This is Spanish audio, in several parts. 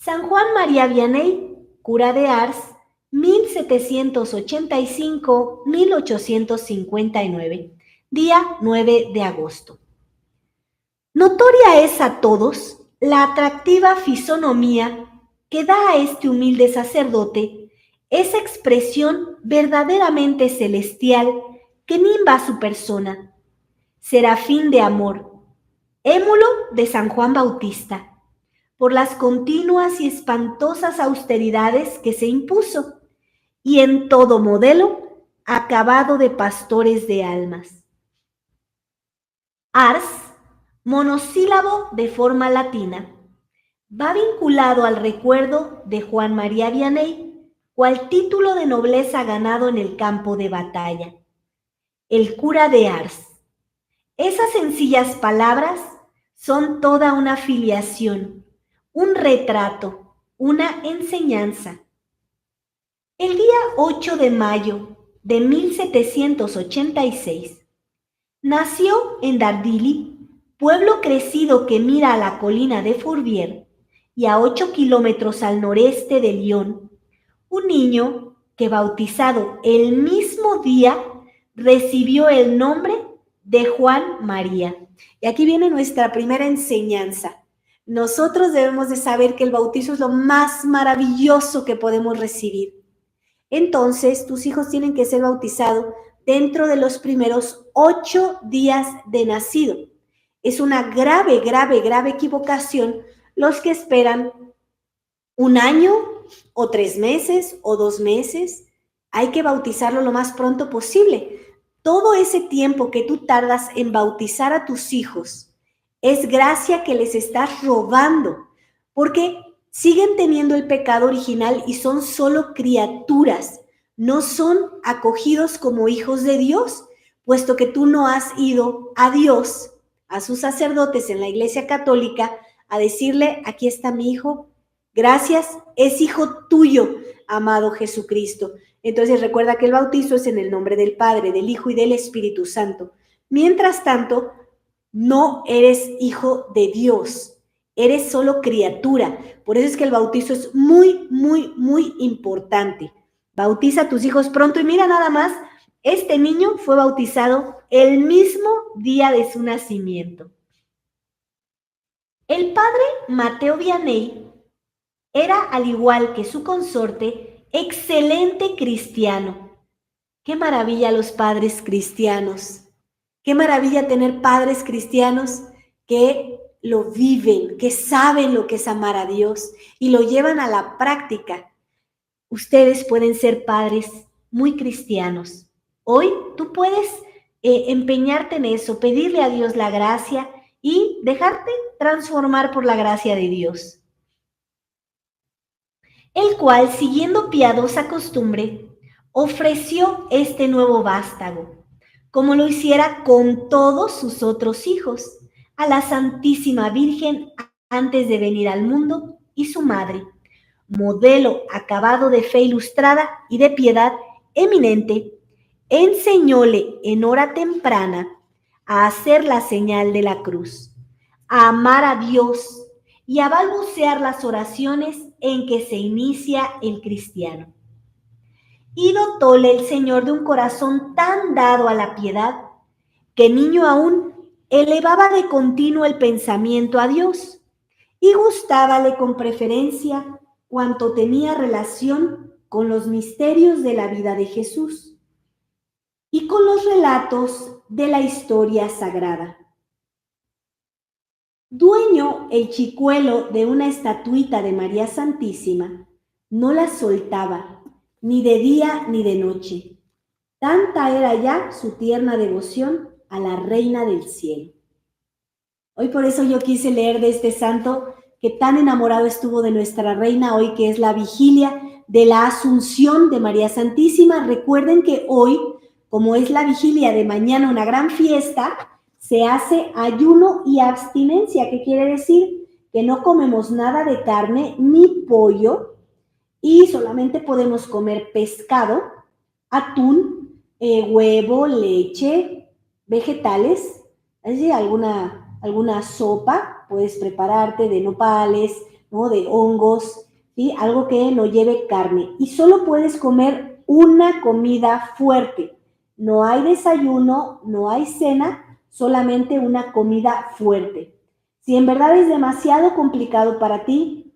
San Juan María Vianney, cura de Ars, 1785-1859, día 9 de agosto. Notoria es a todos la atractiva fisonomía que da a este humilde sacerdote esa expresión verdaderamente celestial que nimba su persona, serafín de amor, émulo de San Juan Bautista, por las continuas y espantosas austeridades que se impuso, y en todo modelo acabado de pastores de almas. Ars, monosílabo de forma latina, va vinculado al recuerdo de Juan María Vianney, cual título de nobleza ganado en el campo de batalla. El cura de Ars. Esas sencillas palabras son toda una filiación, un retrato, una enseñanza. El día 8 de mayo de 1786, nació en Dardilly, pueblo crecido que mira a la colina de Fourvière y a 8 kilómetros al noreste de Lyon, un niño que, bautizado el mismo día, recibió el nombre de Juan María. Y aquí viene nuestra primera enseñanza. Nosotros debemos de saber que el bautizo es lo más maravilloso que podemos recibir. Entonces, tus hijos tienen que ser bautizados dentro de los primeros 8 días de nacido. Es una grave equivocación los que esperan un año o 3 meses o 2 meses. Hay que bautizarlo lo más pronto posible. Todo ese tiempo que tú tardas en bautizar a tus hijos es gracia que les estás robando, porque siguen teniendo el pecado original y son solo criaturas, no son acogidos como hijos de Dios, puesto que tú no has ido a Dios, a sus sacerdotes en la Iglesia Católica, a decirle: aquí está mi hijo, gracias, es hijo tuyo, amado Jesucristo. Entonces recuerda que el bautizo es en el nombre del Padre, del Hijo y del Espíritu Santo. Mientras tanto, no eres hijo de Dios, eres solo criatura. Por eso es que el bautizo es muy importante. Bautiza a tus hijos pronto y mira nada más, este niño fue bautizado el mismo día de su nacimiento. El padre Mateo Vianney era, al igual que su consorte, excelente cristiano. ¡Qué maravilla los padres cristianos! ¡Qué maravilla tener padres cristianos que lo viven, que saben lo que es amar a Dios y lo llevan a la práctica! Ustedes pueden ser padres muy cristianos. Hoy tú puedes empeñarte en eso, pedirle a Dios la gracia y dejarte transformar por la gracia de Dios, el cual, siguiendo piadosa costumbre, ofreció este nuevo vástago, como lo hiciera con todos sus otros hijos, a la Santísima Virgen antes de venir al mundo y su madre, modelo acabado de fe ilustrada y de piedad eminente, enseñóle en hora temprana a hacer la señal de la cruz, a amar a Dios y a balbucear las oraciones en que se inicia el cristiano. Y dotóle el Señor de un corazón tan dado a la piedad, que niño aún elevaba de continuo el pensamiento a Dios, y gustábale con preferencia cuanto tenía relación con los misterios de la vida de Jesús y con los relatos de la historia sagrada. Dueño el chicuelo de una estatuita de María Santísima, no la soltaba, ni de día ni de noche. Tanta era ya su tierna devoción a la Reina del Cielo. Hoy por eso yo quise leer de este santo que tan enamorado estuvo de nuestra Reina, hoy que es la vigilia de la Asunción de María Santísima. Recuerden que hoy, como es la vigilia de mañana, una gran fiesta, se hace ayuno y abstinencia, que quiere decir que no comemos nada de carne ni pollo y solamente podemos comer pescado, atún, huevo, leche, vegetales, así alguna sopa, puedes prepararte de nopales, ¿no? De hongos, ¿sí? Algo que no lleve carne. Y solo puedes comer una comida fuerte. No hay desayuno, no hay cena, solamente una comida fuerte. Si en verdad es demasiado complicado para ti,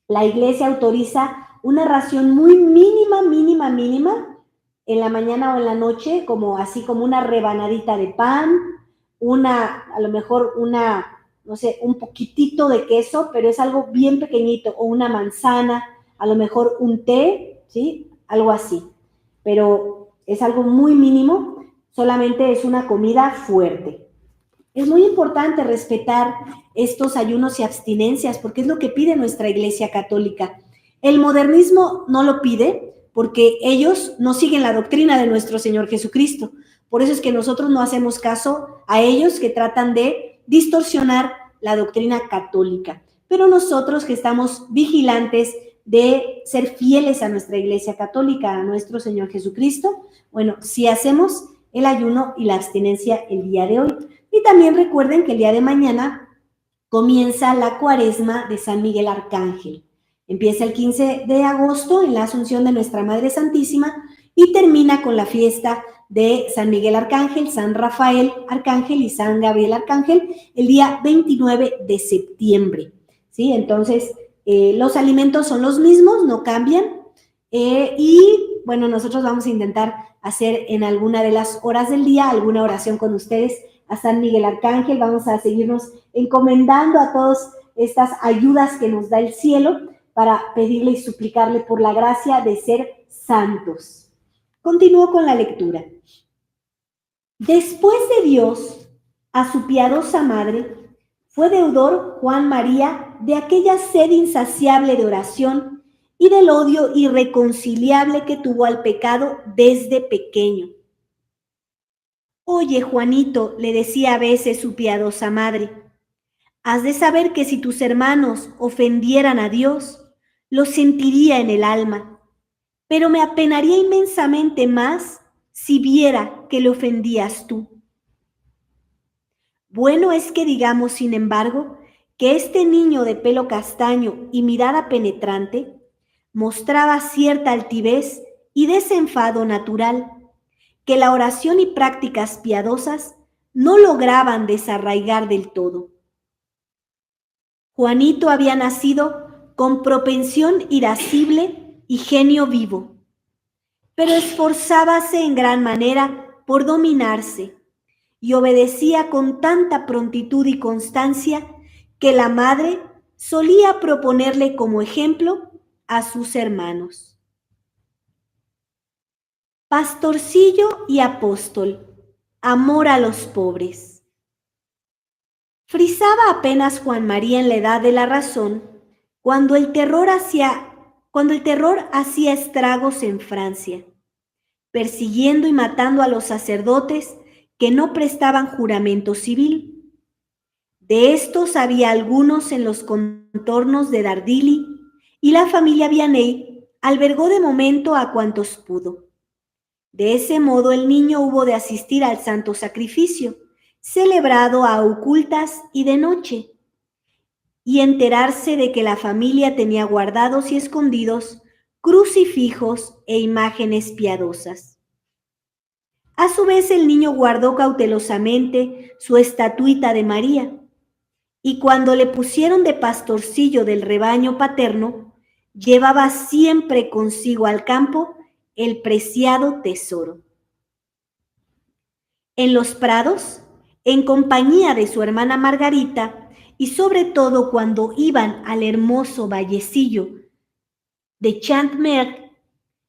la iglesia autoriza una ración muy mínima, en la mañana o en la noche, como así como una rebanadita de pan, a lo mejor no sé, un poquitito de queso, pero es algo bien pequeñito, o una manzana, a lo mejor un té, ¿sí? Algo así. Pero es algo muy mínimo, solamente es una comida fuerte. Es muy importante respetar estos ayunos y abstinencias porque es lo que pide nuestra Iglesia Católica. El modernismo no lo pide porque ellos no siguen la doctrina de nuestro Señor Jesucristo. Por eso es que nosotros no hacemos caso a ellos que tratan de distorsionar la doctrina católica. Pero nosotros que estamos vigilantes de ser fieles a nuestra Iglesia Católica, a nuestro Señor Jesucristo, bueno, sí hacemos el ayuno y la abstinencia el día de hoy. Y también recuerden que el día de mañana comienza la cuaresma de San Miguel Arcángel. Empieza el 15 de agosto en la Asunción de Nuestra Madre Santísima y termina con la fiesta de San Miguel Arcángel, San Rafael Arcángel y San Gabriel Arcángel el día 29 de septiembre. ¿Sí? Entonces, los alimentos son los mismos, no cambian. Y bueno, nosotros vamos a intentar hacer en alguna de las horas del día alguna oración con ustedes a San Miguel Arcángel. Vamos a seguirnos encomendando a todas estas ayudas que nos da el cielo para pedirle y suplicarle por la gracia de ser santos. Continúo con la lectura. Después de Dios, a su piadosa madre, fue deudor Juan María de aquella sed insaciable de oración y del odio irreconciliable que tuvo al pecado desde pequeño. Oye, Juanito, le decía a veces su piadosa madre, has de saber que si tus hermanos ofendieran a Dios, lo sentiría en el alma, pero me apenaría inmensamente más si viera que le ofendías tú. Bueno es que digamos, sin embargo, que este niño de pelo castaño y mirada penetrante mostraba cierta altivez y desenfado natural, que la oración y prácticas piadosas no lograban desarraigar del todo. Juanito había nacido con propensión irascible y genio vivo, pero esforzábase en gran manera por dominarse y obedecía con tanta prontitud y constancia que la madre solía proponerle como ejemplo a sus hermanos. Pastorcillo y apóstol, amor a los pobres. Frisaba apenas Juan María en la edad de la razón cuando el terror hacía estragos en Francia, persiguiendo y matando a los sacerdotes que no prestaban juramento civil. De estos había algunos en los contornos de Dardilly y la familia Vianney albergó de momento a cuantos pudo. De ese modo el niño hubo de asistir al santo sacrificio, celebrado a ocultas y de noche, y enterarse de que la familia tenía guardados y escondidos crucifijos e imágenes piadosas. A su vez el niño guardó cautelosamente su estatuita de María, y cuando le pusieron de pastorcillo del rebaño paterno, llevaba siempre consigo al campo el preciado tesoro. En los prados, en compañía de su hermana Margarita, y sobre todo cuando iban al hermoso vallecillo de Chantmer,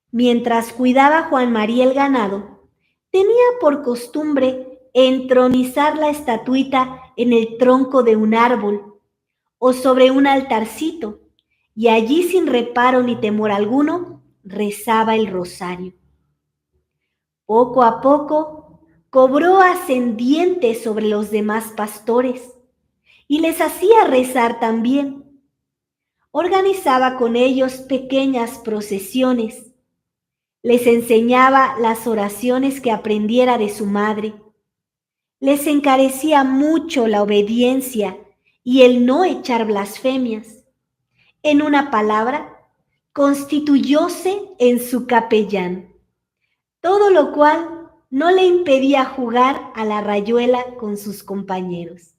mientras cuidaba Juan María el ganado, tenía por costumbre entronizar la estatuita en el tronco de un árbol o sobre un altarcito, y allí sin reparo ni temor alguno rezaba el rosario. Poco a poco cobró ascendiente sobre los demás pastores y les hacía rezar también. Organizaba con ellos pequeñas procesiones, les enseñaba las oraciones que aprendiera de su madre, les encarecía mucho la obediencia y el no echar blasfemias, En una palabra, constituyóse en su capellán, todo lo cual no le impedía jugar a la rayuela con sus compañeros.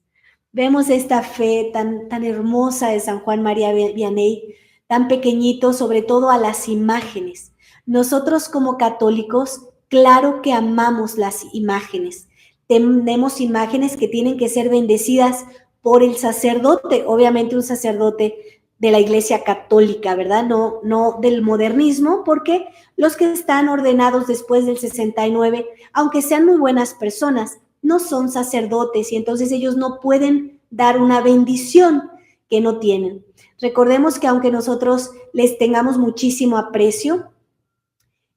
Vemos esta fe tan hermosa de San Juan María Vianney, tan pequeñito, sobre todo a las imágenes. Nosotros como católicos, claro que amamos las imágenes. Tenemos imágenes que tienen que ser bendecidas por el sacerdote, obviamente un sacerdote de la Iglesia Católica, ¿verdad? No del modernismo, porque los que están ordenados después del 69, aunque sean muy buenas personas, no son sacerdotes y entonces ellos no pueden dar una bendición que no tienen. Recordemos que aunque nosotros les tengamos muchísimo aprecio,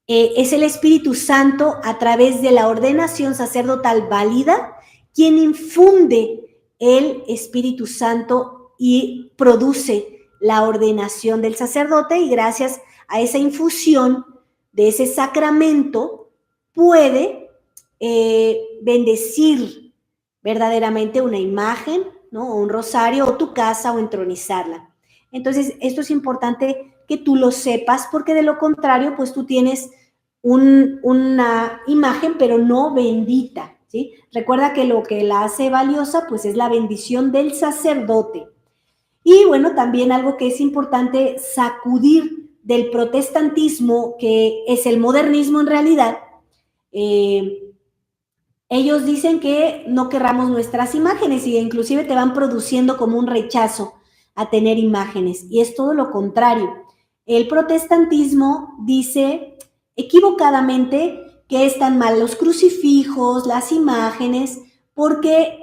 es el Espíritu Santo a través de la ordenación sacerdotal válida quien infunde el Espíritu Santo y produce la ordenación del sacerdote, y gracias a esa infusión de ese sacramento puede bendecir verdaderamente una imagen, ¿no? O un rosario, o tu casa, o entronizarla. Entonces, esto es importante que tú lo sepas, porque de lo contrario, pues tú tienes una imagen, pero no bendita, ¿sí? Recuerda que lo que la hace valiosa, pues es la bendición del sacerdote. Y bueno, también algo que es importante sacudir del protestantismo, que es el modernismo en realidad. Ellos dicen que no querramos nuestras imágenes y inclusive te van produciendo como un rechazo a tener imágenes, y es todo lo contrario. El protestantismo dice equivocadamente que están mal los crucifijos, las imágenes, porque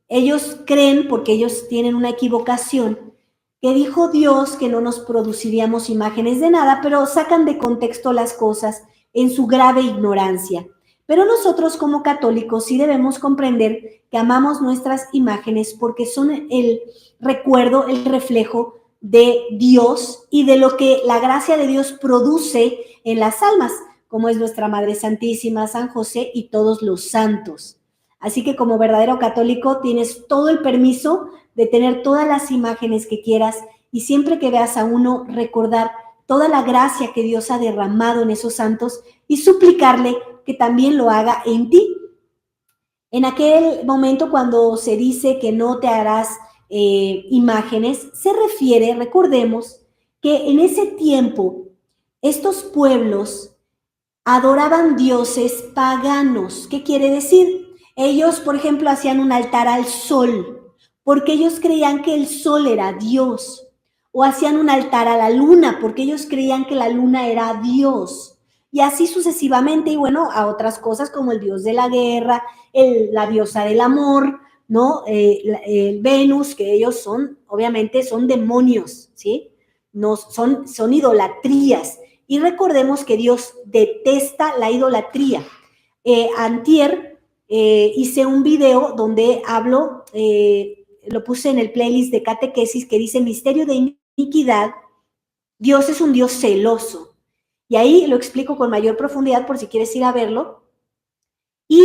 ellos creen, porque ellos tienen una equivocación, que dijo Dios que no nos produciríamos imágenes de nada, pero sacan de contexto las cosas en su grave ignorancia. Pero nosotros como católicos sí debemos comprender que amamos nuestras imágenes porque son el recuerdo, el reflejo de Dios y de lo que la gracia de Dios produce en las almas, como es nuestra Madre Santísima, San José y todos los santos. Así que como verdadero católico tienes todo el permiso de tener todas las imágenes que quieras, y siempre que veas a uno, recordar toda la gracia que Dios ha derramado en esos santos y suplicarle que también lo haga en ti. En aquel momento cuando se dice que no te harás imágenes, se refiere, recordemos, que en ese tiempo estos pueblos adoraban dioses paganos. ¿Qué quiere decir? Ellos, por ejemplo, hacían un altar al sol, porque ellos creían que el sol era Dios. O hacían un altar a la luna, porque ellos creían que la luna era Dios. Y así sucesivamente, y bueno, a otras cosas como el dios de la guerra, la diosa del amor, ¿no? El Venus, que ellos son, obviamente, son demonios, ¿sí? No, son idolatrías. Y recordemos que Dios detesta la idolatría. Antier hice un video donde hablo, lo puse en el playlist de catequesis, que dice misterio de iniquidad. Dios es un Dios celoso. Y ahí lo explico con mayor profundidad por si quieres ir a verlo. Y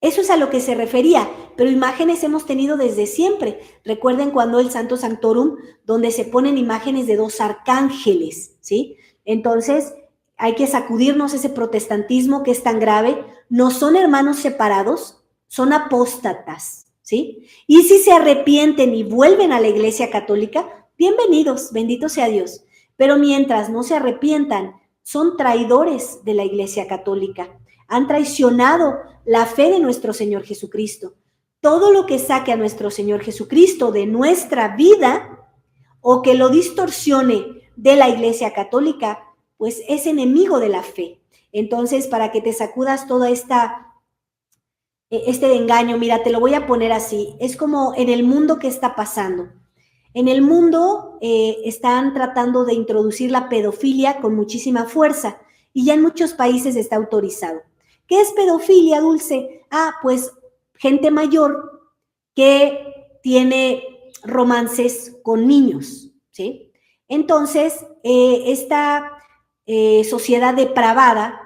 eso es a lo que se refería, pero imágenes hemos tenido desde siempre. Recuerden cuando el Santo Sanctorum, donde se ponen imágenes de dos arcángeles, ¿sí? Entonces, hay que sacudirnos ese protestantismo que es tan grave. No son hermanos separados, son apóstatas, ¿sí? Y si se arrepienten y vuelven a la Iglesia Católica, bienvenidos, bendito sea Dios. Pero mientras no se arrepientan, son traidores de la Iglesia Católica. Han traicionado la fe de nuestro Señor Jesucristo. Todo lo que saque a nuestro Señor Jesucristo de nuestra vida o que lo distorsione de la Iglesia Católica, pues es enemigo de la fe. Entonces, para que te sacudas toda este engaño, mira, te lo voy a poner así, es como en el mundo que está pasando. En el mundo están tratando de introducir la pedofilia con muchísima fuerza y ya en muchos países está autorizado. ¿Qué es pedofilia, Dulce? Pues gente mayor que tiene romances con niños, ¿sí? Entonces, esta sociedad depravada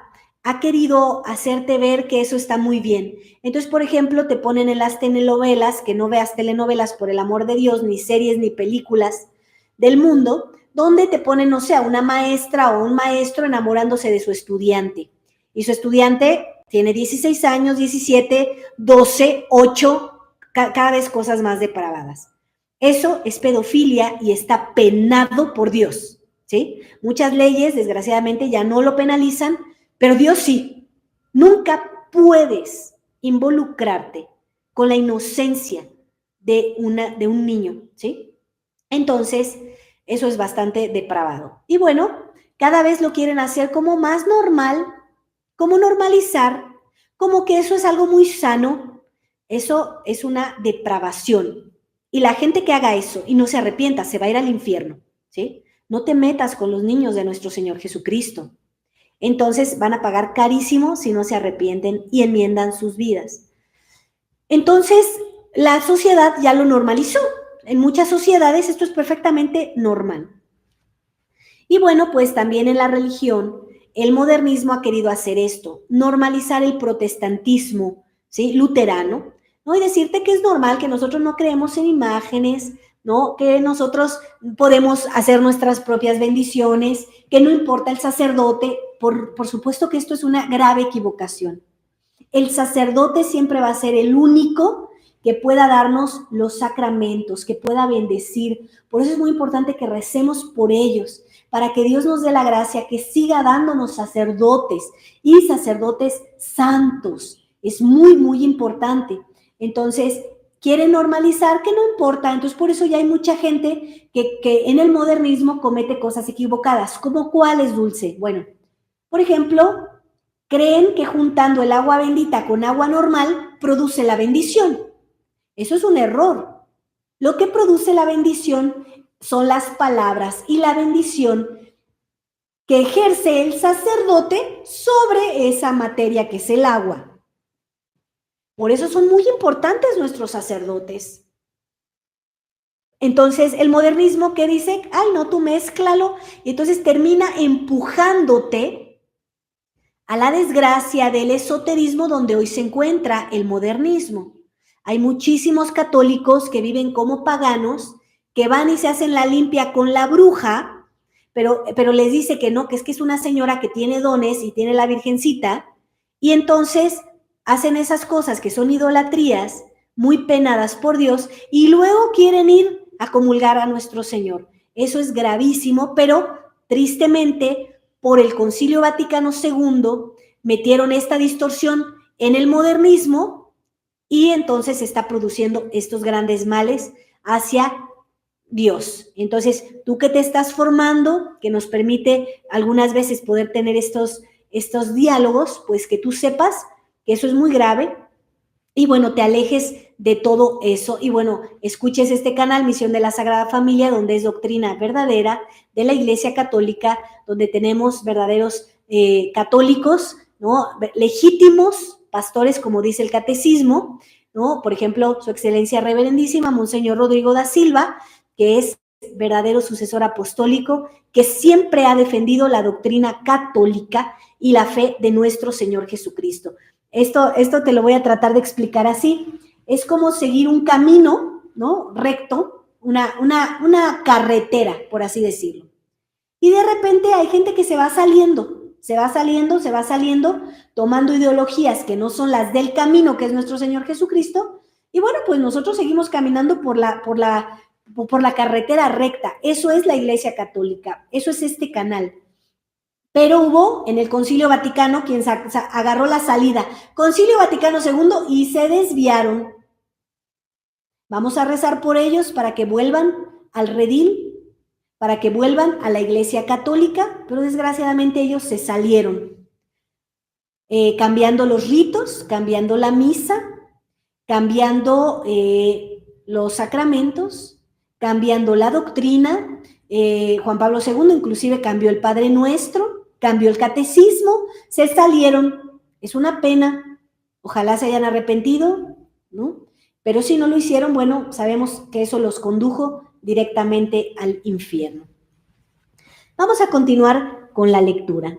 ha querido hacerte ver que eso está muy bien. Entonces, por ejemplo, te ponen en las telenovelas, que no veas telenovelas por el amor de Dios, ni series, ni películas del mundo, donde te ponen, no sé, a una maestra o un maestro enamorándose de su estudiante. Y su estudiante tiene 16 años, 17, 12, 8, cada vez cosas más depravadas. Eso es pedofilia y está penado por Dios, ¿sí? Muchas leyes, desgraciadamente, ya no lo penalizan, pero Dios sí. Nunca puedes involucrarte con la inocencia de un niño, ¿sí? Entonces, eso es bastante depravado. Y bueno, cada vez lo quieren hacer como más normal, como normalizar, como que eso es algo muy sano. Eso es una depravación. Y la gente que haga eso y no se arrepienta se va a ir al infierno, ¿sí? No te metas con los niños de nuestro Señor Jesucristo. Entonces van a pagar carísimo si no se arrepienten y enmiendan sus vidas. Entonces, la sociedad ya lo normalizó. En muchas sociedades esto es perfectamente normal. Y bueno, pues también en la religión, el modernismo ha querido hacer esto, normalizar el protestantismo, ¿sí? Luterano, ¿no? Y decirte que es normal que nosotros no creemos en imágenes, ¿no? Que nosotros podemos hacer nuestras propias bendiciones, que no importa el sacerdote. Por supuesto que esto es una grave equivocación. El sacerdote siempre va a ser el único que pueda darnos los sacramentos, que pueda bendecir. Por eso es muy importante que recemos por ellos, para que Dios nos dé la gracia, que siga dándonos sacerdotes y sacerdotes santos. Es muy, muy importante. Entonces, quieren normalizar que no importa. Entonces, por eso ya hay mucha gente que en el modernismo comete cosas equivocadas. ¿Cómo cuáles, Dulce? Bueno, por ejemplo, creen que juntando el agua bendita con agua normal produce la bendición. Eso es un error. Lo que produce la bendición son las palabras y la bendición que ejerce el sacerdote sobre esa materia que es el agua. Por eso son muy importantes nuestros sacerdotes. Entonces, el modernismo que dice, ay, no, tú mézclalo, y entonces termina empujándote a la desgracia del esoterismo donde hoy se encuentra el modernismo. Hay muchísimos católicos que viven como paganos, que van y se hacen la limpia con la bruja, pero les dice que no, que es una señora que tiene dones y tiene la virgencita, y entonces hacen esas cosas que son idolatrías, muy penadas por Dios, y luego quieren ir a comulgar a nuestro Señor. Eso es gravísimo, pero tristemente por el Concilio Vaticano II metieron esta distorsión en el modernismo y entonces se está produciendo estos grandes males hacia Dios. Entonces, tú que te estás formando, que nos permite algunas veces poder tener estos diálogos, pues que tú sepas que eso es muy grave y bueno, te alejes de todo eso y bueno, escuches este canal Misión de la Sagrada Familia, donde es doctrina verdadera de la Iglesia Católica, donde tenemos verdaderos católicos, ¿no? Legítimos pastores, como dice el catecismo, ¿no? Por ejemplo, su excelencia reverendísima, Monseñor Rodrigo da Silva, que es verdadero sucesor apostólico, que siempre ha defendido la doctrina católica y la fe de nuestro Señor Jesucristo. Esto te lo voy a tratar de explicar así. Es como seguir un camino, ¿no? Recto, una carretera, por así decirlo. Y de repente hay gente que se va saliendo, tomando ideologías que no son las del camino, que es nuestro Señor Jesucristo. Y bueno, pues nosotros seguimos caminando por la carretera recta. Eso es la Iglesia Católica, eso es este canal. Pero hubo en el Concilio Vaticano quien agarró la salida. Concilio Vaticano II y se desviaron. Vamos a rezar por ellos para que vuelvan al redil, para que vuelvan a la Iglesia Católica, pero desgraciadamente ellos se salieron, cambiando los ritos, cambiando la misa, cambiando los sacramentos, cambiando la doctrina. Juan Pablo II inclusive cambió el Padre Nuestro, cambió el catecismo, se salieron. Es una pena, ojalá se hayan arrepentido, ¿no? Pero si no lo hicieron, bueno, sabemos que eso los condujo directamente al infierno. Vamos a continuar con la lectura.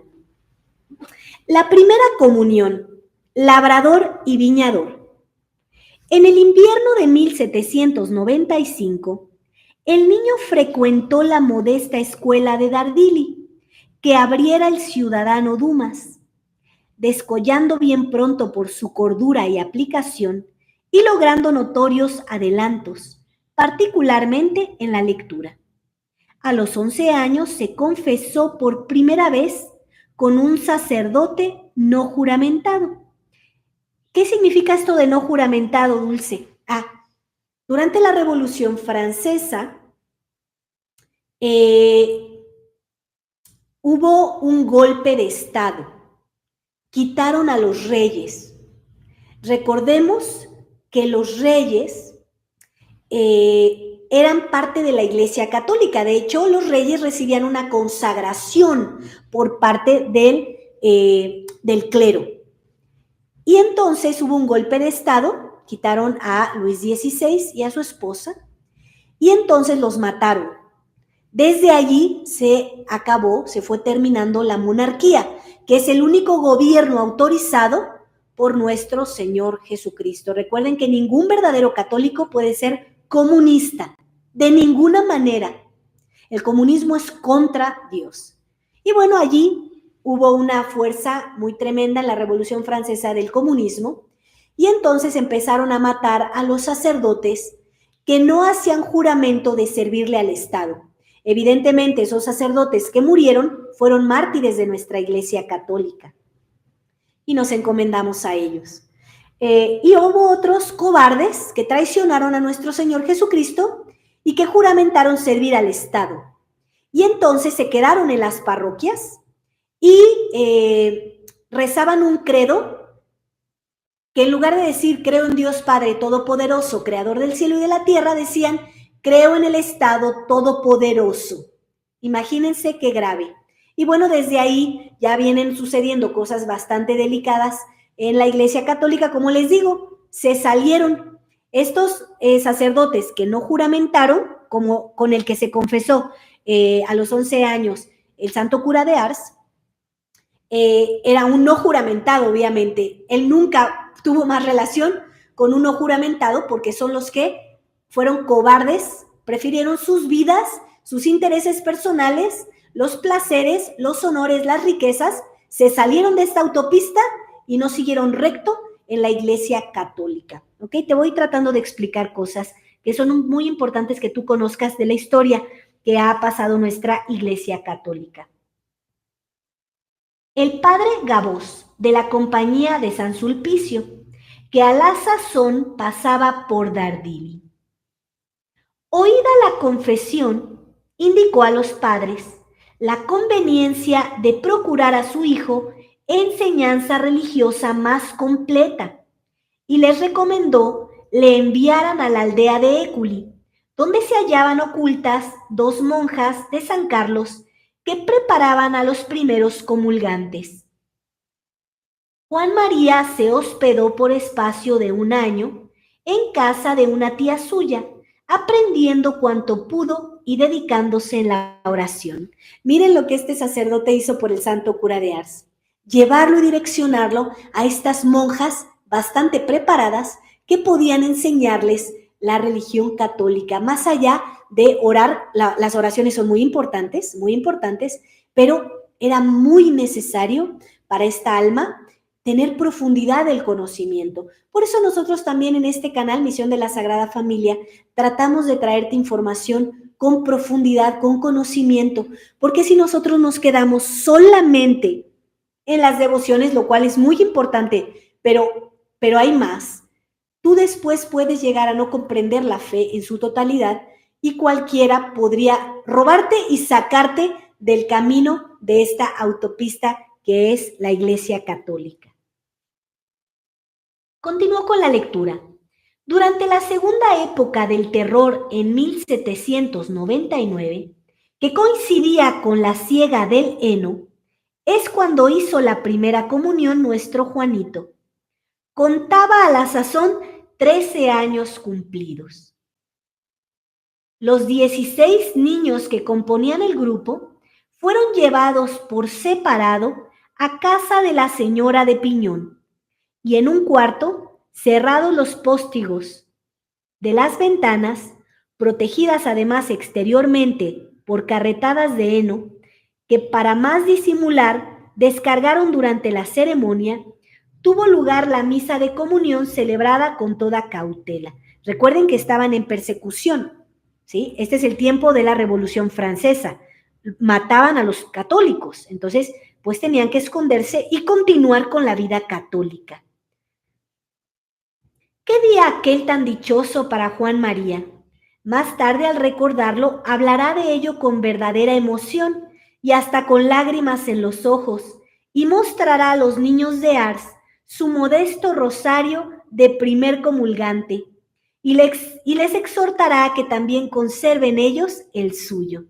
La primera comunión, labrador y viñador. En el invierno de 1795, el niño frecuentó la modesta escuela de Dardilly, que abriera el ciudadano Dumas, descollando bien pronto por su cordura y aplicación y logrando notorios adelantos, particularmente en la lectura. A los 11 años se confesó por primera vez con un sacerdote no juramentado. ¿Qué significa esto de no juramentado, Dulce? Durante la Revolución Francesa hubo un golpe de Estado. Quitaron a los reyes. Recordemos que los reyes eran parte de la Iglesia Católica. De hecho, los reyes recibían una consagración por parte del clero. Y entonces hubo un golpe de Estado, quitaron a Luis XVI y a su esposa, y entonces los mataron. Desde allí se fue terminando la monarquía, que es el único gobierno autorizado por nuestro Señor Jesucristo. Recuerden que ningún verdadero católico puede ser comunista, de ninguna manera. El comunismo es contra Dios. Y bueno, allí hubo una fuerza muy tremenda en la Revolución Francesa del comunismo, y entonces empezaron a matar a los sacerdotes que no hacían juramento de servirle al Estado. Evidentemente, esos sacerdotes que murieron fueron mártires de nuestra Iglesia Católica y nos encomendamos a ellos. Y hubo otros cobardes que traicionaron a nuestro Señor Jesucristo y que juramentaron servir al Estado. Y entonces se quedaron en las parroquias y rezaban un credo que en lugar de decir creo en Dios Padre Todopoderoso, Creador del cielo y de la tierra, decían creo en el Estado Todopoderoso. Imagínense qué grave. Y bueno, desde ahí ya vienen sucediendo cosas bastante delicadas en la Iglesia Católica. Como les digo, se salieron estos sacerdotes que no juramentaron, como con el que se confesó a los 11 años el santo cura de Ars. Era un no juramentado, obviamente. Él nunca tuvo más relación con un no juramentado porque son los que fueron cobardes, prefirieron sus vidas, sus intereses personales, los placeres, los honores, las riquezas, se salieron de esta autopista y no siguieron recto en la Iglesia Católica. ¿Ok? Te voy tratando de explicar cosas que son muy importantes que tú conozcas de la historia que ha pasado nuestra Iglesia Católica. El padre Gabós, de la Compañía de San Sulpicio, que a la sazón pasaba por Dardilly. Oída la confesión, indicó a los padres la conveniencia de procurar a su hijo enseñanza religiosa más completa y les recomendó le enviaran a la aldea de Éculi, donde se hallaban ocultas 2 monjas de San Carlos que preparaban a los primeros comulgantes. Juan María se hospedó por espacio de 1 año en casa de una tía suya, aprendiendo cuanto pudo y dedicándose en la oración. Miren lo que este sacerdote hizo por el santo cura de Ars. Llevarlo y direccionarlo a estas monjas bastante preparadas que podían enseñarles la religión católica, más allá de orar. Las oraciones son muy importantes, pero era muy necesario para esta alma tener profundidad del conocimiento. Por eso nosotros también en este canal, Misión de la Sagrada Familia, tratamos de traerte información con profundidad, con conocimiento, porque si nosotros nos quedamos solamente en las devociones, lo cual es muy importante, pero hay más, tú después puedes llegar a no comprender la fe en su totalidad y cualquiera podría robarte y sacarte del camino de esta autopista que es la Iglesia Católica. Continuó con la lectura. Durante la segunda época del terror en 1799, que coincidía con la siega del heno, es cuando hizo la primera comunión nuestro Juanito. Contaba a la sazón 13 años cumplidos. Los 16 niños que componían el grupo fueron llevados por separado a casa de la señora de Piñón, y en un cuarto, cerrados los póstigos de las ventanas, protegidas además exteriormente por carretadas de heno, que para más disimular descargaron durante la ceremonia, tuvo lugar la misa de comunión celebrada con toda cautela. Recuerden que estaban en persecución, ¿sí? Este es el tiempo de la Revolución Francesa. Mataban a los católicos, entonces pues tenían que esconderse y continuar con la vida católica. ¿Qué día aquel tan dichoso para Juan María? Más tarde, al recordarlo, hablará de ello con verdadera emoción y hasta con lágrimas en los ojos, y mostrará a los niños de Ars su modesto rosario de primer comulgante, y les exhortará a que también conserven ellos el suyo.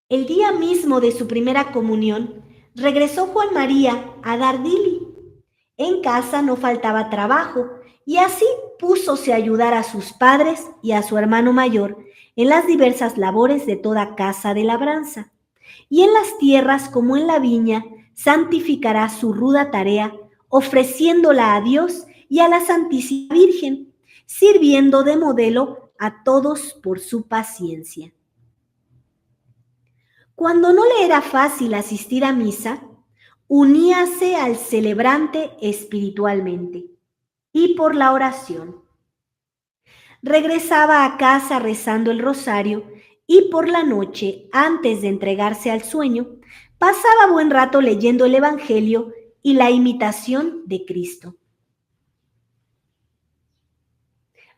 El día mismo de su primera comunión, regresó Juan María a Dardilly. En casa no faltaba trabajo, y así púsose a ayudar a sus padres y a su hermano mayor en las diversas labores de toda casa de labranza. Y en las tierras como en la viña, santificará su ruda tarea, ofreciéndola a Dios y a la Santísima Virgen, sirviendo de modelo a todos por su paciencia. Cuando no le era fácil asistir a misa, uníase al celebrante espiritualmente y por la oración. Regresaba a casa rezando el rosario y por la noche, antes de entregarse al sueño, pasaba buen rato leyendo el Evangelio y la imitación de Cristo.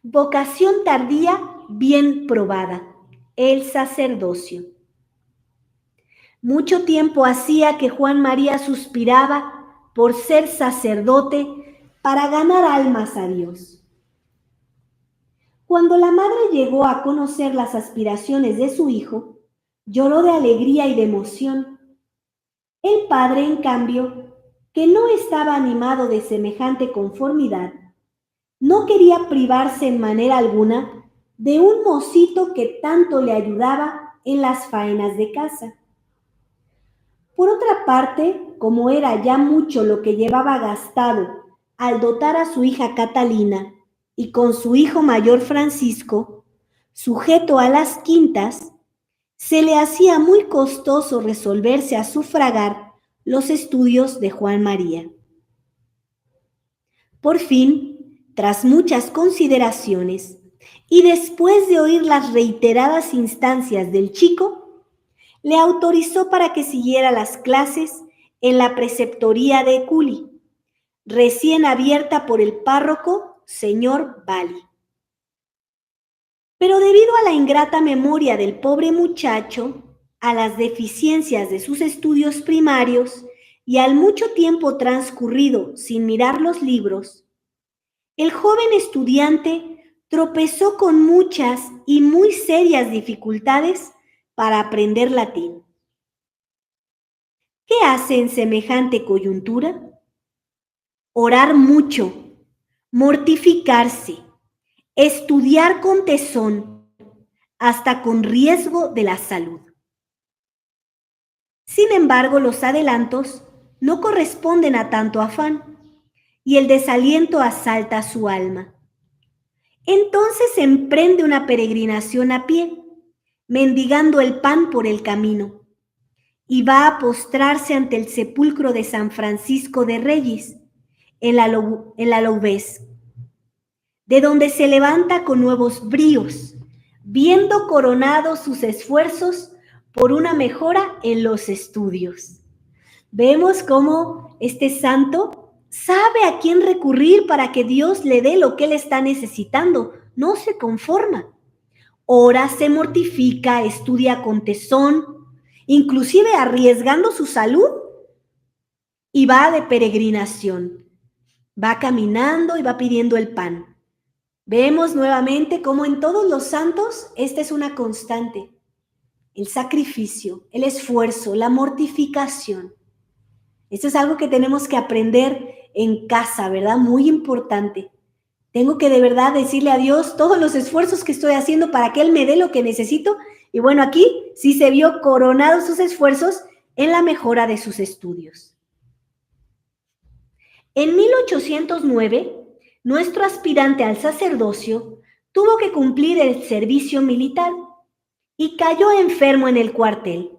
Vocación tardía bien probada, el sacerdocio. Mucho tiempo hacía que Juan María suspiraba por ser sacerdote para ganar almas a Dios. Cuando la madre llegó a conocer las aspiraciones de su hijo, lloró de alegría y de emoción. El padre, en cambio, que no estaba animado de semejante conformidad, no quería privarse en manera alguna de un mocito que tanto le ayudaba en las faenas de casa. Por otra parte, como era ya mucho lo que llevaba gastado al dotar a su hija Catalina y con su hijo mayor Francisco, sujeto a las quintas, se le hacía muy costoso resolverse a sufragar los estudios de Juan María. Por fin, tras muchas consideraciones y después de oír las reiteradas instancias del chico, le autorizó para que siguiera las clases en la preceptoría de Culi, recién abierta por el párroco señor Bali. Pero debido a la ingrata memoria del pobre muchacho, a las deficiencias de sus estudios primarios y al mucho tiempo transcurrido sin mirar los libros, el joven estudiante tropezó con muchas y muy serias dificultades para aprender latín. ¿Qué hace en semejante coyuntura? Orar mucho, mortificarse, estudiar con tesón, hasta con riesgo de la salud. Sin embargo, los adelantos no corresponden a tanto afán, y el desaliento asalta su alma. Entonces emprende una peregrinación a pie, mendigando el pan por el camino, y va a postrarse ante el sepulcro de San Francisco de Reyes, en la Louvés, de donde se levanta con nuevos bríos, viendo coronados sus esfuerzos por una mejora en los estudios. Vemos cómo este santo sabe a quién recurrir para que Dios le dé lo que él está necesitando. No se conforma. Ora, se mortifica, estudia con tesón, inclusive arriesgando su salud, y va de peregrinación. Va caminando y va pidiendo el pan. Vemos nuevamente cómo en todos los santos esta es una constante. El sacrificio, el esfuerzo, la mortificación. Esto es algo que tenemos que aprender en casa, ¿verdad? Muy importante. Tengo que de verdad decirle a Dios todos los esfuerzos que estoy haciendo para que Él me dé lo que necesito, Y bueno, aquí sí se vio coronados sus esfuerzos en la mejora de sus estudios. En 1809, nuestro aspirante al sacerdocio tuvo que cumplir el servicio militar y cayó enfermo en el cuartel.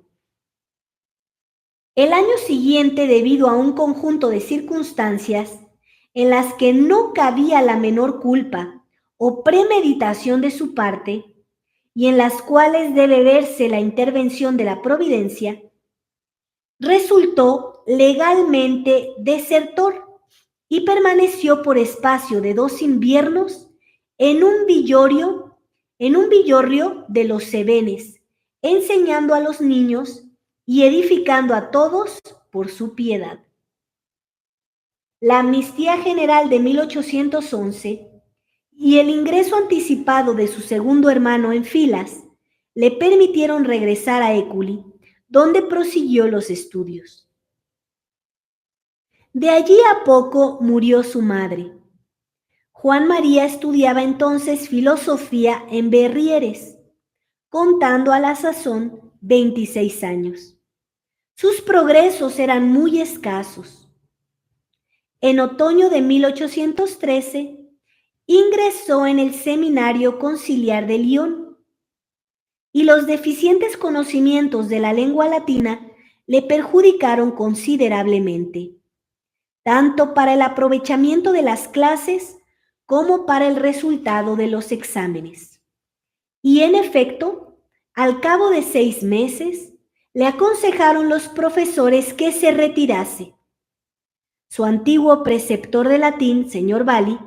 El año siguiente, debido a un conjunto de circunstancias en las que no cabía la menor culpa o premeditación de su parte, y en las cuales debe verse la intervención de la providencia, resultó legalmente desertor y permaneció por espacio de 2 inviernos en un villorrio de los Cebenes, enseñando a los niños y edificando a todos por su piedad. La amnistía general de 1811 y el ingreso anticipado de su segundo hermano en filas le permitieron regresar a Éculi, donde prosiguió los estudios. De allí a poco murió su madre. Juan María estudiaba entonces filosofía en Berrieres, contando a la sazón 26 años. Sus progresos eran muy escasos. En otoño de 1813, ingresó en el Seminario Conciliar de Lyon y los deficientes conocimientos de la lengua latina le perjudicaron considerablemente, tanto para el aprovechamiento de las clases como para el resultado de los exámenes. Y en efecto, al cabo de 6 meses, le aconsejaron los profesores que se retirase. Su antiguo preceptor de latín, señor Valli,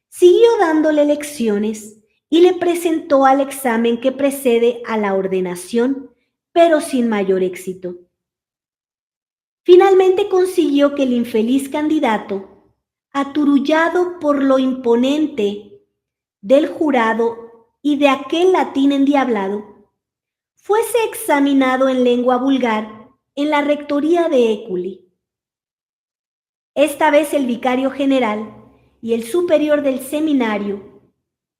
siguió dándole lecciones y le presentó al examen que precede a la ordenación, pero sin mayor éxito. Finalmente consiguió que el infeliz candidato, aturullado por lo imponente del jurado y de aquel latín endiablado, fuese examinado en lengua vulgar en la rectoría de Éculi. Esta vez el vicario general y el superior del seminario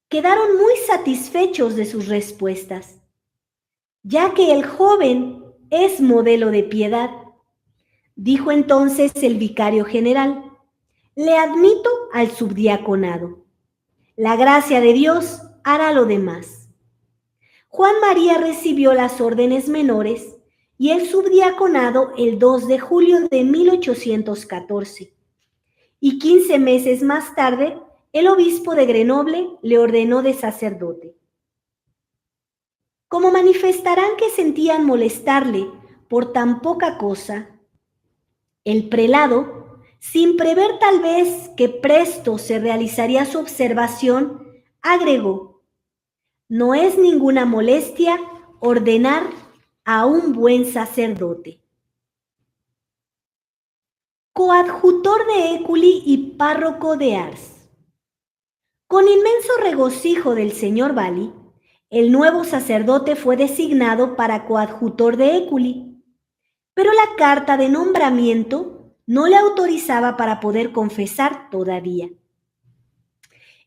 quedaron muy satisfechos de sus respuestas, ya que el joven es modelo de piedad. Dijo entonces el vicario general: le admito al subdiaconado. La gracia de Dios hará lo demás. Juan María recibió las órdenes menores y el subdiaconado el 2 de julio de 1814. Y 15 meses más tarde, el obispo de Grenoble le ordenó de sacerdote. Como manifestarán que sentían molestarle por tan poca cosa, el prelado, sin prever tal vez que presto se realizaría su observación, agregó: no es ninguna molestia ordenar a un buen sacerdote. Coadjutor de Éculi y párroco de Ars. Con inmenso regocijo del señor Valli, el nuevo sacerdote fue designado para coadjutor de Éculi, pero la carta de nombramiento no le autorizaba para poder confesar todavía.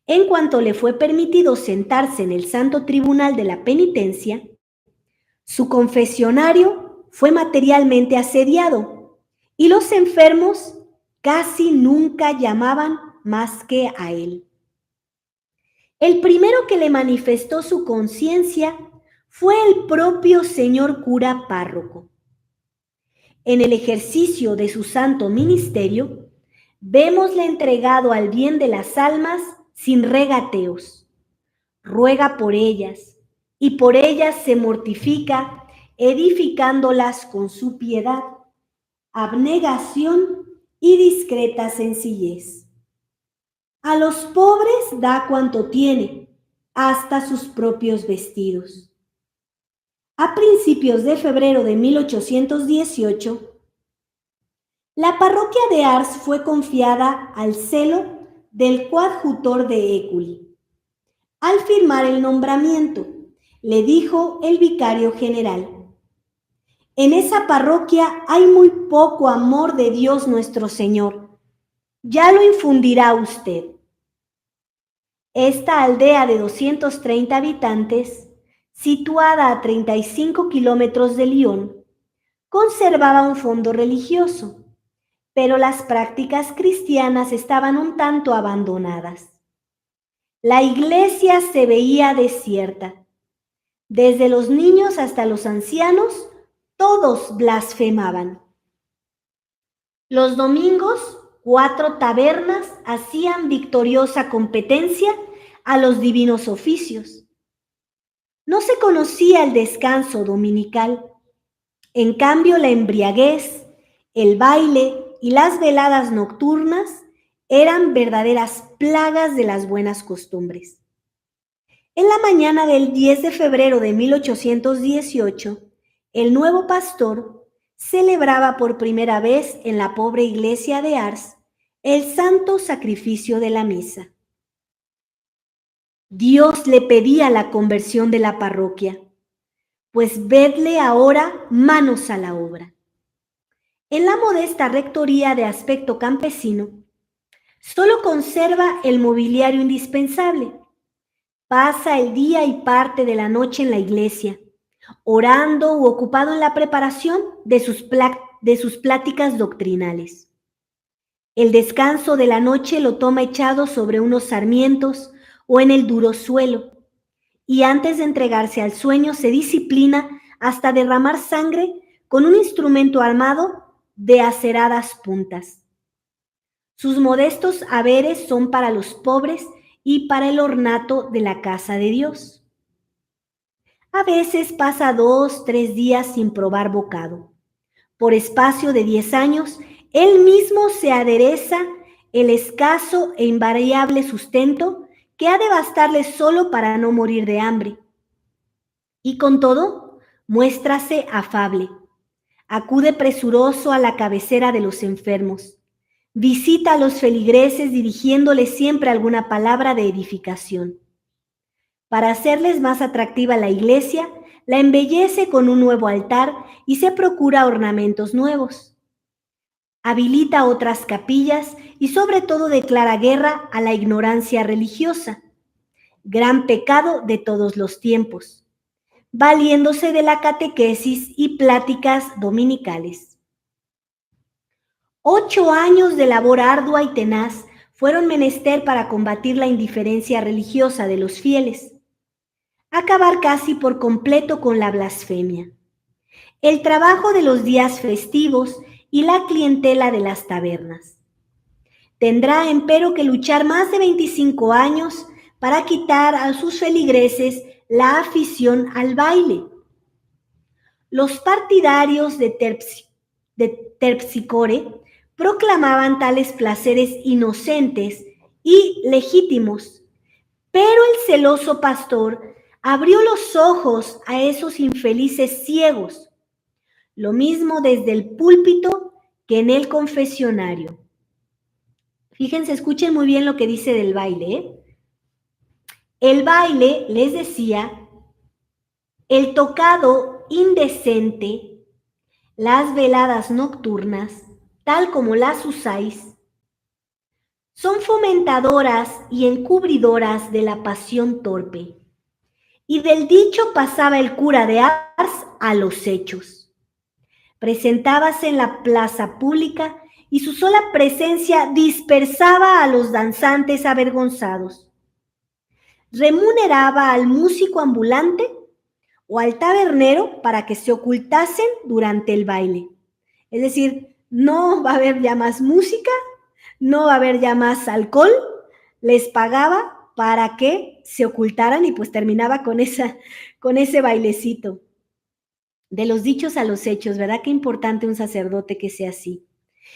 En cuanto le fue permitido sentarse en el santo tribunal de la penitencia, su confesionario fue materialmente asediado y los enfermos casi nunca llamaban más que a él. El primero que le manifestó su conciencia fue el propio señor cura párroco. En el ejercicio de su santo ministerio, vémosle entregado al bien de las almas sin regateos. Ruega por ellas y por ellas se mortifica, edificándolas con su piedad, abnegación y discreta sencillez. A los pobres da cuanto tiene, hasta sus propios vestidos. A principios de febrero de 1818, la parroquia de Ars fue confiada al celo del coadjutor de Éculi. Al firmar el nombramiento, le dijo el vicario general: en esa parroquia hay muy poco amor de Dios nuestro Señor. Ya lo infundirá usted. Esta aldea de 230 habitantes situada a 35 kilómetros de Lyon, conservaba un fondo religioso, pero las prácticas cristianas estaban un tanto abandonadas. La iglesia se veía desierta. Desde los niños hasta los ancianos, todos blasfemaban. Los domingos, 4 tabernas hacían victoriosa competencia a los divinos oficios. No se conocía el descanso dominical. En cambio, la embriaguez, el baile y las veladas nocturnas eran verdaderas plagas de las buenas costumbres. En la mañana del 10 de febrero de 1818, el nuevo pastor celebraba por primera vez en la pobre iglesia de Ars el santo sacrificio de la misa. Dios le pedía la conversión de la parroquia, pues vedle ahora manos a la obra. En la modesta rectoría de aspecto campesino, solo conserva el mobiliario indispensable. Pasa el día y parte de la noche en la iglesia, orando u ocupado en la preparación de sus pláticas doctrinales. El descanso de la noche lo toma echado sobre unos sarmientos o en el duro suelo, y antes de entregarse al sueño se disciplina hasta derramar sangre con un instrumento armado de aceradas puntas. Sus modestos haberes son para los pobres y para el ornato de la casa de Dios. A veces pasa 2, 3 días sin probar bocado. Por espacio de 10 años, él mismo se adereza el escaso e invariable sustento que ha de bastarle solo para no morir de hambre. Y con todo, muéstrase afable. Acude presuroso a la cabecera de los enfermos. Visita a los feligreses dirigiéndoles siempre alguna palabra de edificación. Para hacerles más atractiva la iglesia, la embellece con un nuevo altar y se procura ornamentos nuevos. Habilita otras capillas y sobre todo declara guerra a la ignorancia religiosa, gran pecado de todos los tiempos, valiéndose de la catequesis y pláticas dominicales. 8 años de labor ardua y tenaz fueron menester para combatir la indiferencia religiosa de los fieles, acabar casi por completo con la blasfemia, el trabajo de los días festivos y la clientela de las tabernas. Tendrá, empero, que luchar más de 25 años para quitar a sus feligreses la afición al baile. Los partidarios de Terpsicore proclamaban tales placeres inocentes y legítimos, pero el celoso pastor abrió los ojos a esos infelices ciegos, lo mismo desde el púlpito que en el confesionario. Fíjense, escuchen muy bien lo que dice del baile, ¿eh? El baile, les decía, el tocado indecente, las veladas nocturnas, tal como las usáis, son fomentadoras y encubridoras de la pasión torpe. Y del dicho pasaba el cura de Ars a los hechos. Presentábase en la plaza pública y su sola presencia dispersaba a los danzantes avergonzados. Remuneraba al músico ambulante o al tabernero para que se ocultasen durante el baile. Es decir, no va a haber ya más música, no va a haber ya más alcohol, les pagaba para que se ocultaran y pues terminaba con ese bailecito. De los dichos a los hechos, ¿verdad? Qué importante un sacerdote que sea así.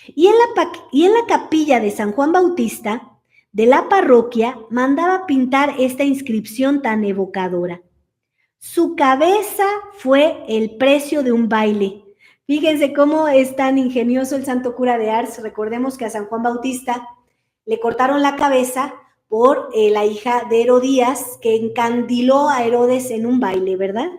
Y en la capilla de San Juan Bautista, de la parroquia, mandaba pintar esta inscripción tan evocadora. Su cabeza fue el precio de un baile. Fíjense cómo es tan ingenioso el santo cura de Ars. Recordemos que a San Juan Bautista le cortaron la cabeza por la hija de Herodías, que encandiló a Herodes en un baile, ¿verdad?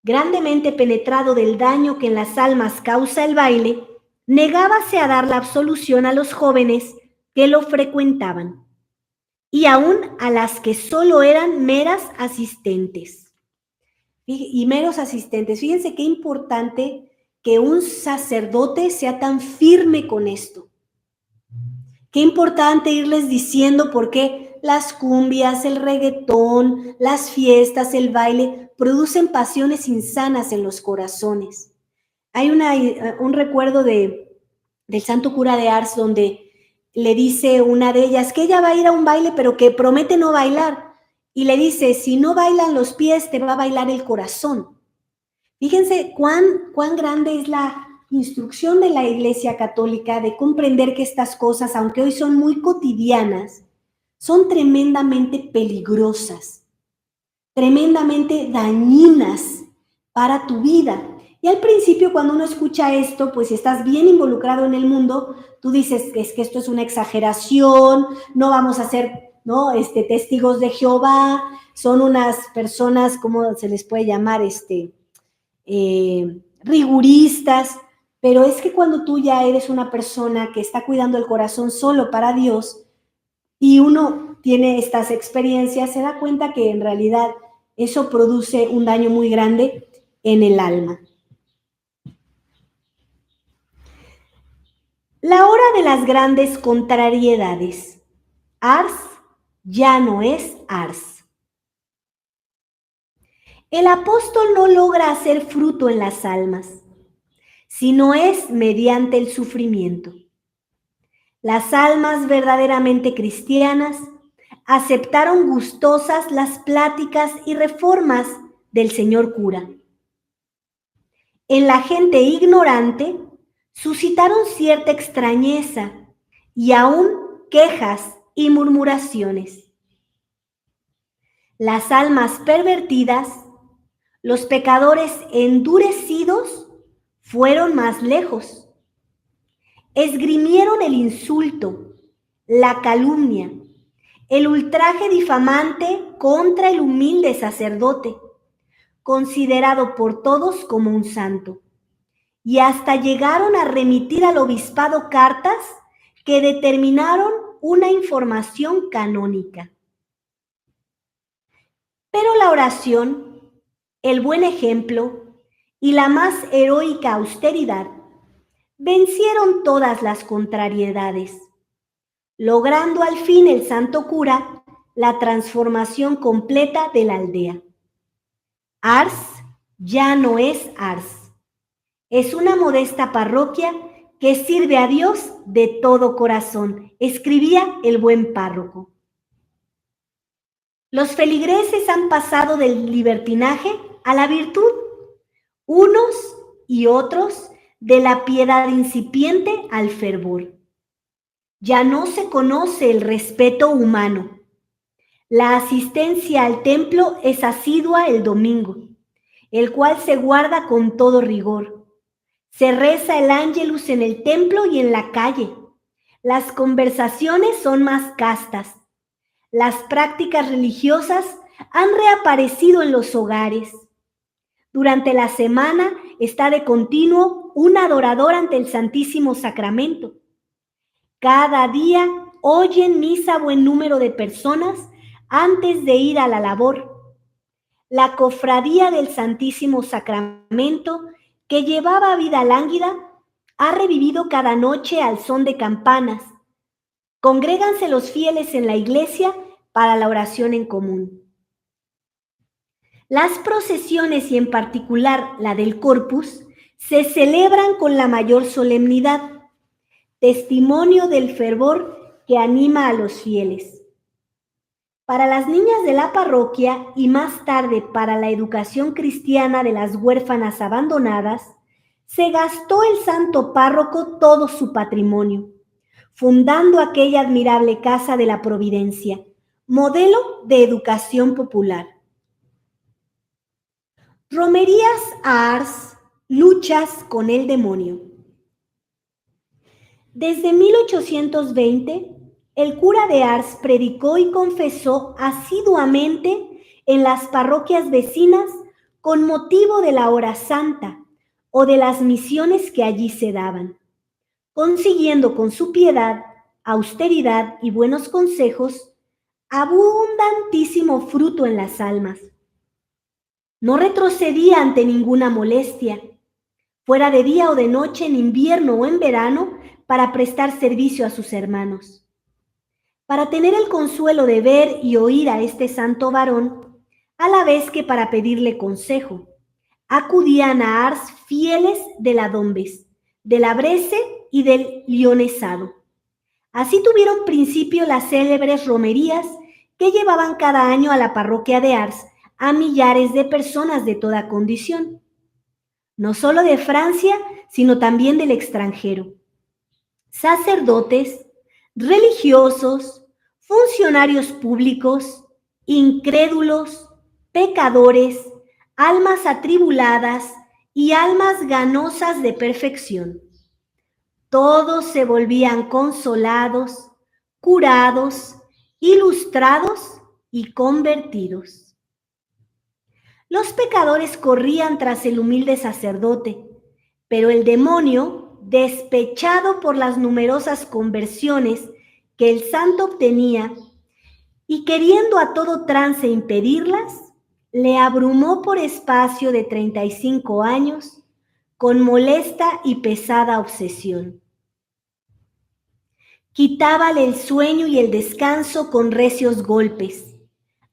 Grandemente penetrado del daño que en las almas causa el baile, negábase a dar la absolución a los jóvenes que lo frecuentaban. y aún a las que solo eran meras asistentes. Y meros asistentes. Fíjense qué importante que un sacerdote sea tan firme con esto. Qué importante irles diciendo por qué las cumbias, el reggaetón, las fiestas, el baile producen pasiones insanas en los corazones. Hay un recuerdo del santo cura de Ars donde le dice una de ellas que ella va a ir a un baile pero que promete no bailar y le dice, si no bailan los pies te va a bailar el corazón. Fíjense cuán grande es la instrucción de la Iglesia Católica de comprender que estas cosas, aunque hoy son muy cotidianas, son tremendamente peligrosas, tremendamente dañinas para tu vida. Y al principio, cuando uno escucha esto, pues si estás bien involucrado en el mundo, tú dices es que esto es una exageración, no vamos a ser, ¿no? Testigos de Jehová, son unas personas, ¿cómo se les puede llamar? Riguristas, pero es que cuando tú ya eres una persona que está cuidando el corazón solo para Dios y uno tiene estas experiencias, se da cuenta que en realidad eso produce un daño muy grande en el alma. La hora de las grandes contrariedades. Ars ya no es Ars. El apóstol no logra hacer fruto en las almas, sino es mediante el sufrimiento. Las almas verdaderamente cristianas aceptaron gustosas las pláticas y reformas del señor cura. En la gente ignorante suscitaron cierta extrañeza y aún quejas y murmuraciones. Las almas pervertidas, los pecadores endurecidos, fueron más lejos. Esgrimieron el insulto, la calumnia, el ultraje difamante contra el humilde sacerdote, considerado por todos como un santo, y hasta llegaron a remitir al obispado cartas que determinaron una información canónica. Pero la oración, el buen ejemplo y la más heroica austeridad vencieron todas las contrariedades, logrando al fin el santo cura la transformación completa de la aldea. Ars ya no es Ars. Es una modesta parroquia que sirve a Dios de todo corazón, escribía el buen párroco. Los feligreses han pasado del libertinaje a la virtud, unos y otros de la piedad incipiente al fervor. Ya no se conoce el respeto humano. La asistencia al templo es asidua el domingo, el cual se guarda con todo rigor. Se reza el ángelus en el templo y en la calle. Las conversaciones son más castas. Las prácticas religiosas han reaparecido en los hogares. Durante la semana está de continuo un adorador ante el Santísimo Sacramento. Cada día oyen misa buen número de personas antes de ir a la labor. La cofradía del Santísimo Sacramento, que llevaba vida lánguida, ha revivido cada noche al son de campanas. Congréganse los fieles en la iglesia para la oración en común. Las procesiones y en particular la del Corpus se celebran con la mayor solemnidad, testimonio del fervor que anima a los fieles. Para las niñas de la parroquia y más tarde para la educación cristiana de las huérfanas abandonadas, se gastó el santo párroco todo su patrimonio, fundando aquella admirable Casa de la Providencia, modelo de educación popular. Romerías a Ars, luchas con el demonio. Desde 1820, el cura de Ars predicó y confesó asiduamente en las parroquias vecinas con motivo de la hora santa o de las misiones que allí se daban, consiguiendo con su piedad, austeridad y buenos consejos abundantísimo fruto en las almas. No retrocedía ante ninguna molestia, fuera de día o de noche, en invierno o en verano, para prestar servicio a sus hermanos. Para tener el consuelo de ver y oír a este santo varón, a la vez que para pedirle consejo, acudían a Ars fieles de la Dombes, de la Bresse y del Lionesado. Así tuvieron principio las célebres romerías que llevaban cada año a la parroquia de Ars a millares de personas de toda condición, no solo de Francia, sino también del extranjero. Sacerdotes, religiosos, funcionarios públicos, incrédulos, pecadores, almas atribuladas y almas ganosas de perfección. Todos se volvían consolados, curados, ilustrados y convertidos. Los pecadores corrían tras el humilde sacerdote, pero el demonio, despechado por las numerosas conversiones que el santo obtenía y queriendo a todo trance impedirlas, le abrumó por espacio de 35 años con molesta y pesada obsesión. Quitábale el sueño y el descanso con recios golpes,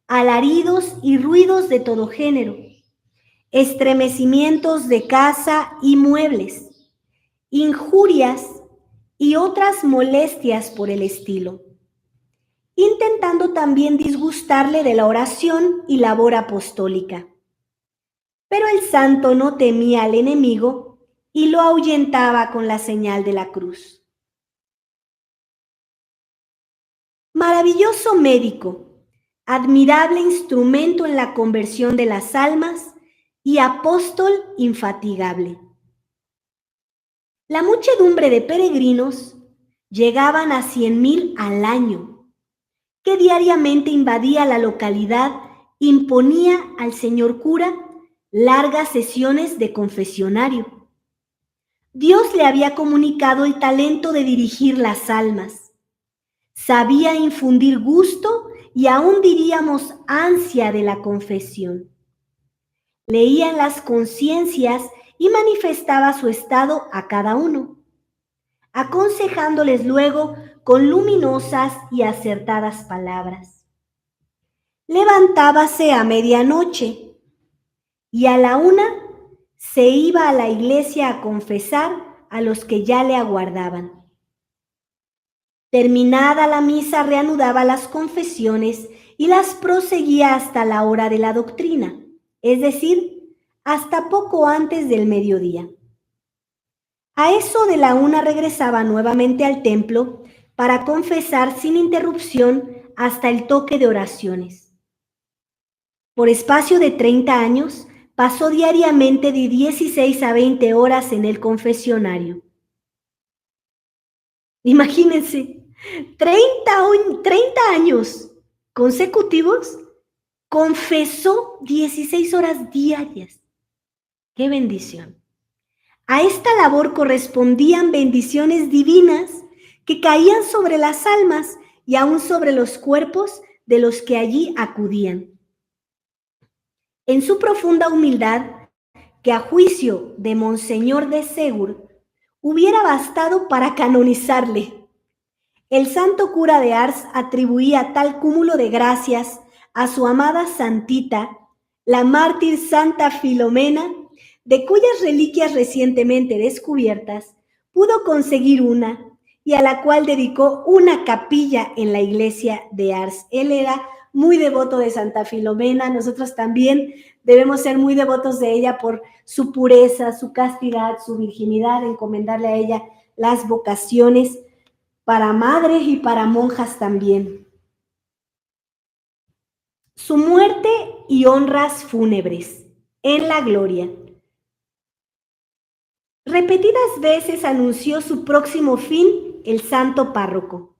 alaridos y ruidos de todo género, estremecimientos de casa y muebles, injurias y otras molestias por el estilo, intentando también disgustarle de la oración y labor apostólica. Pero el santo no temía al enemigo y lo ahuyentaba con la señal de la cruz. Maravilloso médico, admirable instrumento en la conversión de las almas y apóstol infatigable. La muchedumbre de peregrinos llegaban a 100,000 al año, que diariamente invadía la localidad, imponía al señor cura largas sesiones de confesionario. Dios le había comunicado el talento de dirigir las almas. Sabía infundir gusto y aún diríamos ansia de la confesión. Leía en las conciencias y manifestaba su estado a cada uno, aconsejándoles luego con luminosas y acertadas palabras. Levantábase a medianoche y a la 1 se iba a la iglesia a confesar a los que ya le aguardaban. Terminada la misa, reanudaba las confesiones y las proseguía hasta la hora de la doctrina, es decir, hasta poco antes del mediodía. A eso de la 1 regresaba nuevamente al templo para confesar sin interrupción hasta el toque de oraciones. Por espacio de 30 años, pasó diariamente de 16 a 20 horas en el confesionario. Imagínense, 30 años consecutivos, confesó 16 horas diarias. ¡Qué bendición! A esta labor correspondían bendiciones divinas que caían sobre las almas y aún sobre los cuerpos de los que allí acudían. En su profunda humildad, que a juicio de Monseñor de Segur hubiera bastado para canonizarle, el santo cura de Ars atribuía tal cúmulo de gracias a su amada santita, la mártir Santa Filomena, de cuyas reliquias recientemente descubiertas pudo conseguir una y a la cual dedicó una capilla en la iglesia de Ars. Él era muy devoto de Santa Filomena, nosotros también debemos ser muy devotos de ella por su pureza, su castidad, su virginidad, encomendarle a ella las vocaciones para madres y para monjas también. Su muerte y honras fúnebres en la gloria. Repetidas veces anunció su próximo fin el santo párroco.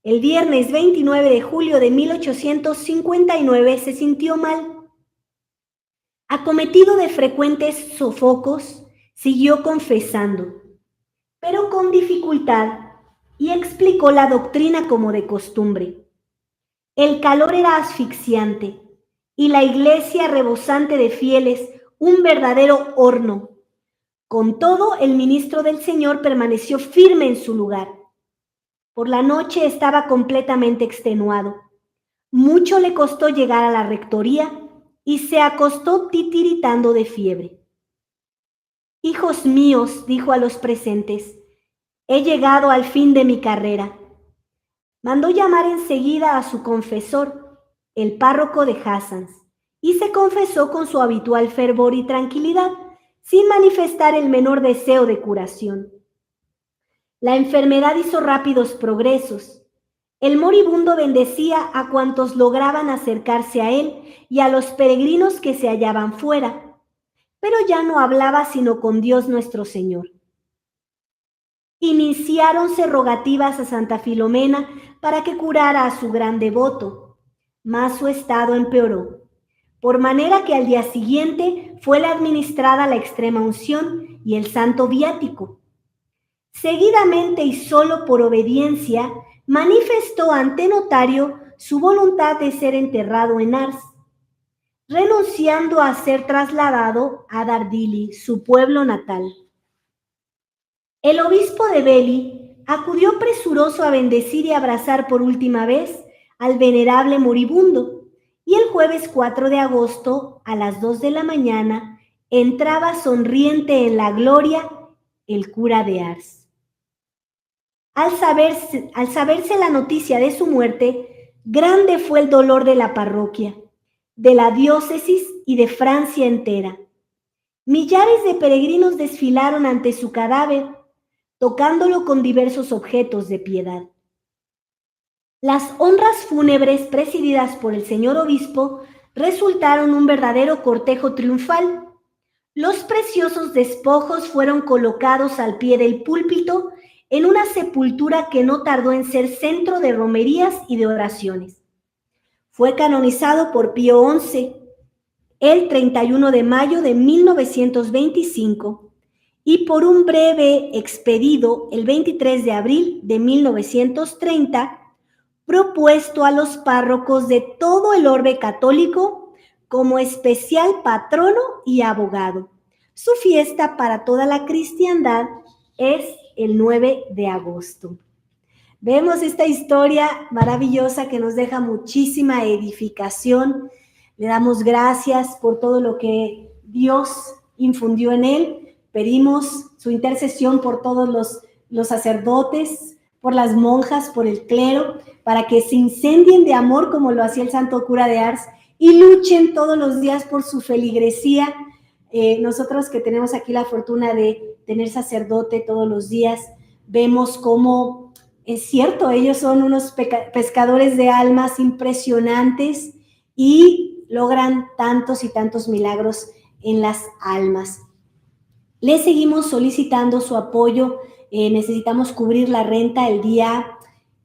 El viernes 29 de julio de 1859 se sintió mal. Acometido de frecuentes sofocos, siguió confesando, pero con dificultad, y explicó la doctrina como de costumbre. El calor era asfixiante y la iglesia rebosante de fieles, un verdadero horno. Con todo, el ministro del Señor permaneció firme en su lugar. Por la noche estaba completamente extenuado. Mucho le costó llegar a la rectoría y se acostó titiritando de fiebre. «Hijos míos», dijo a los presentes, «he llegado al fin de mi carrera». Mandó llamar enseguida a su confesor, el párroco de Hassans, y se confesó con su habitual fervor y tranquilidad, sin manifestar el menor deseo de curación. La enfermedad hizo rápidos progresos. El moribundo bendecía a cuantos lograban acercarse a él y a los peregrinos que se hallaban fuera, pero ya no hablaba sino con Dios nuestro Señor. Iniciáronse rogativas a Santa Filomena para que curara a su gran devoto, mas su estado empeoró, por manera que al día siguiente fue administrada la extrema unción y el santo viático. Seguidamente y solo por obediencia, manifestó ante notario su voluntad de ser enterrado en Ars, renunciando a ser trasladado a Dardili, su pueblo natal. El obispo de Beli acudió presuroso a bendecir y abrazar por última vez al venerable moribundo, y el jueves 4 de agosto, a las 2 de la mañana, entraba sonriente en la gloria el cura de Ars. Al saberse la noticia de su muerte, grande fue el dolor de la parroquia, de la diócesis y de Francia entera. Millares de peregrinos desfilaron ante su cadáver, tocándolo con diversos objetos de piedad. Las honras fúnebres presididas por el señor obispo resultaron un verdadero cortejo triunfal. Los preciosos despojos fueron colocados al pie del púlpito en una sepultura que no tardó en ser centro de romerías y de oraciones. Fue canonizado por Pío XI el 31 de mayo de 1925 y por un breve expedido el 23 de abril de 1930, propuesto a los párrocos de todo el orbe católico como especial patrono y abogado. Su fiesta para toda la cristiandad es el 9 de agosto. Vemos esta historia maravillosa que nos deja muchísima edificación. Le damos gracias por todo lo que Dios infundió en él. Pedimos su intercesión por todos los sacerdotes, por las monjas, por el clero, para que se incendien de amor como lo hacía el santo cura de Ars y luchen todos los días por su feligresía. Nosotros que tenemos aquí la fortuna de tener sacerdote todos los días, vemos cómo es cierto, ellos son unos pescadores de almas impresionantes y logran tantos y tantos milagros en las almas. Les seguimos solicitando su apoyo. Necesitamos cubrir la renta el día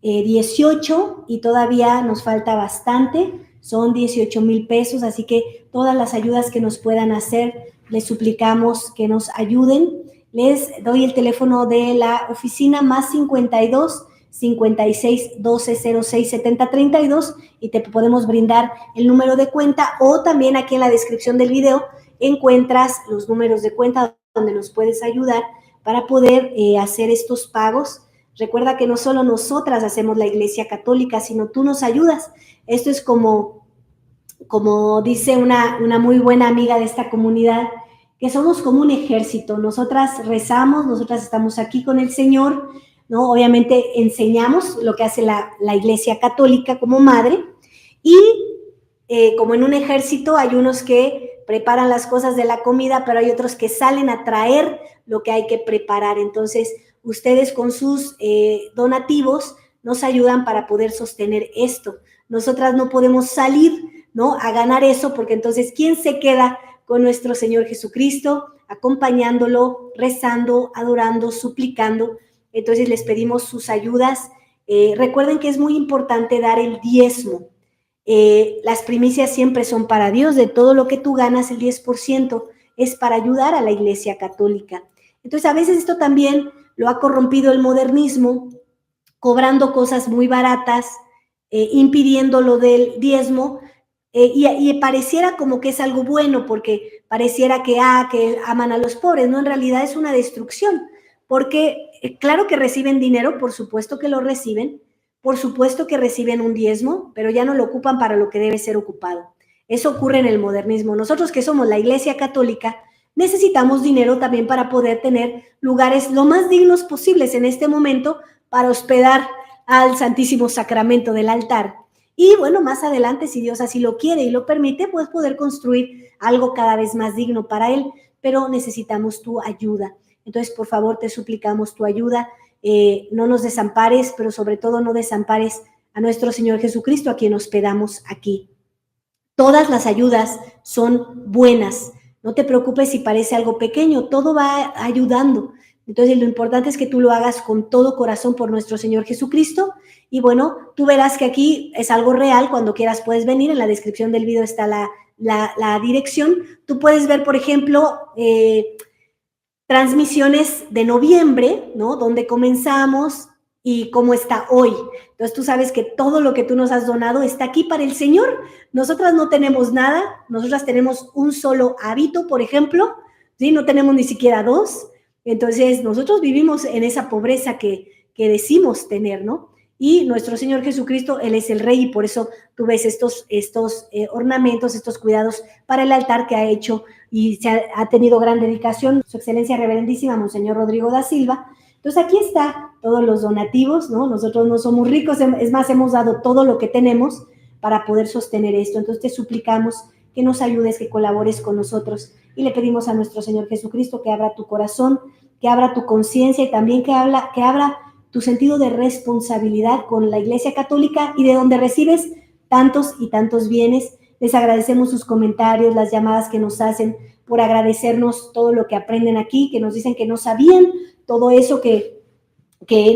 18 y todavía nos falta bastante. Son 18,000 pesos, así que todas las ayudas que nos puedan hacer, les suplicamos que nos ayuden. Les doy el teléfono de la oficina más 52 56 12 06 70 32 y te podemos brindar el número de cuenta, o también aquí en la descripción del video encuentras los números de cuenta donde nos puedes ayudar para poder hacer estos pagos. Recuerda que no solo nosotras hacemos la Iglesia Católica, sino tú nos ayudas. Esto es como dice una muy buena amiga de esta comunidad, que somos como un ejército. Nosotras rezamos, nosotras estamos aquí con el Señor, ¿no? Obviamente enseñamos lo que hace la Iglesia Católica como madre, y como en un ejército hay unos que preparan las cosas de la comida, pero hay otros que salen a traer lo que hay que preparar. Entonces, ustedes con sus donativos nos ayudan para poder sostener esto. Nosotras no podemos salir, ¿no?, a ganar eso, porque entonces, ¿quién se queda con nuestro Señor Jesucristo, acompañándolo, rezando, adorando, suplicando? Entonces, les pedimos sus ayudas. Recuerden que es muy importante dar el diezmo. Las primicias siempre son para Dios. De todo lo que tú ganas, el 10% es para ayudar a la Iglesia Católica. Entonces, a veces esto también lo ha corrompido el modernismo, cobrando cosas muy baratas, impidiendo lo del diezmo, y pareciera como que es algo bueno, porque pareciera que aman a los pobres, ¿no? En realidad es una destrucción, porque claro que reciben dinero, por supuesto que lo reciben, por supuesto que reciben un diezmo, pero ya no lo ocupan para lo que debe ser ocupado. Eso ocurre en el modernismo. Nosotros que somos la Iglesia Católica, necesitamos dinero también para poder tener lugares lo más dignos posibles en este momento para hospedar al Santísimo Sacramento del altar. Y bueno, más adelante, si Dios así lo quiere y lo permite, pues poder construir algo cada vez más digno para Él, pero necesitamos tu ayuda. Entonces, por favor, te suplicamos tu ayuda. No nos desampares, pero sobre todo no desampares a nuestro Señor Jesucristo, a quien hospedamos aquí. Todas las ayudas son buenas. No te preocupes si parece algo pequeño, todo va ayudando. Entonces, lo importante es que tú lo hagas con todo corazón por nuestro Señor Jesucristo. Y bueno, tú verás que aquí es algo real. Cuando quieras puedes venir. En la descripción del video está la dirección. Tú puedes ver, por ejemplo, transmisiones de noviembre, ¿no? Donde comenzamos y cómo está hoy. Entonces tú sabes que todo lo que tú nos has donado está aquí para el Señor. Nosotras no tenemos nada, nosotras tenemos un solo hábito, por ejemplo, ¿sí? No tenemos ni siquiera dos. Entonces nosotros vivimos en esa pobreza que decimos tener, ¿no? Y nuestro Señor Jesucristo, Él es el Rey, y por eso tú ves estos ornamentos, estos cuidados para el altar que ha hecho y ha tenido gran dedicación su excelencia reverendísima Monseñor Rodrigo da Silva. Entonces aquí está todos los donativos, ¿no? Nosotros no somos ricos, es más, hemos dado todo lo que tenemos para poder sostener esto. Entonces te suplicamos que nos ayudes, que colabores con nosotros, y le pedimos a nuestro Señor Jesucristo que abra tu corazón, que abra tu conciencia, y también que abra tu sentido de responsabilidad con la Iglesia Católica y de donde recibes tantos y tantos bienes. Les agradecemos sus comentarios, las llamadas que nos hacen, por agradecernos todo lo que aprenden aquí, que nos dicen que no sabían todo eso que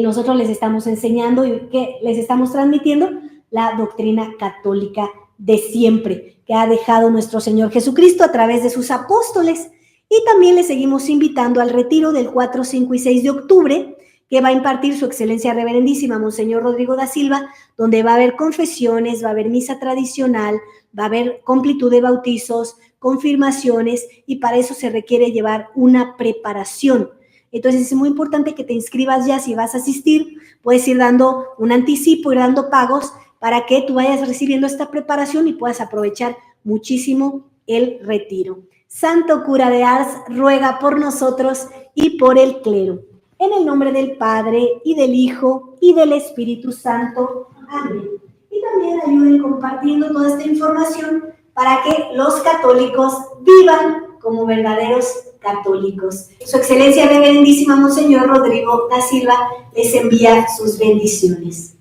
nosotros les estamos enseñando y que les estamos transmitiendo, la doctrina católica de siempre, que ha dejado nuestro Señor Jesucristo a través de sus apóstoles. Y también les seguimos invitando al retiro del 4, 5 y 6 de octubre, que va a impartir su excelencia reverendísima Monseñor Rodrigo da Silva, donde va a haber confesiones, va a haber misa tradicional, va a haber completud de bautizos, confirmaciones, y para eso se requiere llevar una preparación. Entonces es muy importante que te inscribas ya. Si vas a asistir, puedes ir dando un anticipo, ir dando pagos para que tú vayas recibiendo esta preparación y puedas aprovechar muchísimo el retiro. Santo cura de Ars, ruega por nosotros y por el clero. En el nombre del Padre, y del Hijo, y del Espíritu Santo. Amén. Y también ayuden compartiendo toda esta información para que los católicos vivan como verdaderos católicos. Su excelencia reverendísima Monseñor Rodrigo da Silva les envía sus bendiciones.